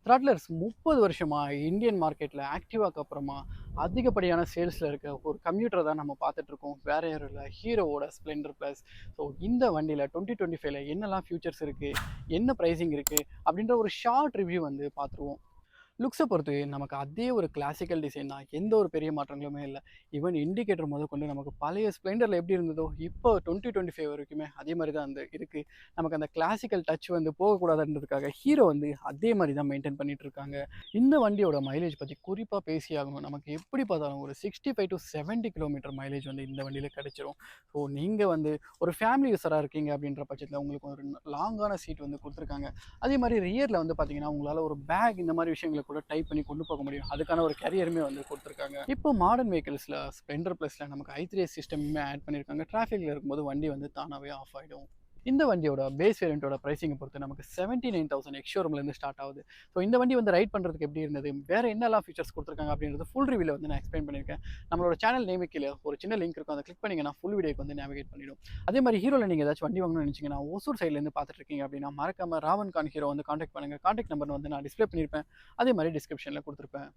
Throttlers 30 வருஷமா Indian மார்க்கெட்ல ஆக்டிவாக்கு அப்புறமா அதிகப்படியான சேல்ஸ்ல இருக்க ஒரு கம்ப்யூட்டர் தான் நம்ம பார்த்துட்டு இருக்கோம். வேற யாரும் இல்ல, ஹீரோவோட ஸ்ப்ளெண்டர் பிளஸ். ஸோ இந்த வண்டியில 2025ல என்னெல்லாம் ஃபியூச்சர்ஸ் இருக்கு, என்ன பிரைசிங் இருக்கு அப்படின்ற ஒரு ஷார்ட் ரிவ்யூ வந்து பார்த்துருவோம். லுக்ஸை பொறுத்து நமக்கு அதே ஒரு கிளாசிக்கல் டிசைன் தான், எந்த ஒரு பெரிய மாற்றங்களுமே இல்லை. ஈவன் இண்டிகேட்டர் முதற்கொண்டு நமக்கு பழைய ஸ்ப்ளெண்டரில் எப்படி இருந்ததோ இப்போ 2025 வரைக்குமே அதே மாதிரி தான் அந்த இருக்குது. நமக்கு அந்த கிளாசிக்கல் டச் வந்து போகக்கூடாதுன்றதுக்காக ஹீரோ வந்து அதே மாதிரி தான் மெயின்டைன் பண்ணிட்டு இருக்காங்க. இந்த வண்டியோட மைலேஜ் பற்றி குறிப்பாக பேசியாகணும். நமக்கு எப்படி பார்த்தாலும் ஒரு 65 to 70 கிலோமீட்டர் மைலேஜ் வந்து இந்த வண்டியில் கிடைச்சிரும். ஸோ நீங்கள் வந்து ஒரு ஃபேமிலி யூஸராக இருக்கீங்க அப்படின்ற பட்சத்தில் உங்களுக்கு ஒரு லாங்கான சீட் வந்து கொடுத்துருக்காங்க. அதே மாதிரி ரியரில் வந்து பார்த்தீங்கன்னா உங்களால் ஒரு பேக் இந்த மாதிரி விஷயங்களை கூட டைப் பண்ணி கொண்டு போக முடியும். அதுக்கான ஒரு கேரியருமே வந்து கொடுத்துருக்காங்க. இப்போ மாடர்ன் வெஹிக்கிள்ஸில் ஸ்ப்ளெண்டர் ப்ளஸில் நமக்கு i3 சிஸ்டமுமே ஆட் பண்ணியிருக்காங்க. டிராஃபிக்கில் இருக்கும்போது வண்டி வந்து தானாகவே ஆஃப் ஆகிடும். இந்த வண்டியோட பேஸ் வேரியண்ட்டோட பிரைசிங்கை பொறுத்து நமக்கு 79,000 எக்ஸ்ஷோரூம்லேருந்து ஸ்டார்ட் ஆகுது. ஸோ இந்த வண்டி வந்து ரைட் பண்ணுறதுக்கு எப்படி இருந்தது, வேறு என்னெல்லாம் ஃபீச்சர்ஸ் கொடுத்துருக்காங்க அப்படின்றது ஃபுல் ரிவ்யூவில் வந்து நான் எக்ஸ்பிளைன் பண்ணியிருக்கேன். நம்மளோட சேனல் நேமுக்கு கீழே ஒரு சின்ன லிங்க் இருக்கும், அதை கிளிக் பண்ணிங்கன்னா ஃபுல் வீடியோக்கு வந்து நேவிகேட் பண்ணிடும். அதே மாதிரி ஹீரோவில் நீங்கள் ஏதாச்சும் வண்டி வாங்கணும்னு நினச்சிங்கன்னா, ஓசூர் சைட்லேருந்து பார்த்துட்டு இருக்கீங்க அப்படின்னா மறக்காம ராவன் கான் ஹீரோ வந்து காண்டாக்ட் பண்ணுங்கள். காண்டாக்ட் நம்பர் வந்து நான் டிஸ்பிளே பண்ணியிருப்பேன், அதே மாதிரி டிஸ்கிரிப்ஷனில் கொடுத்துருப்பேன்.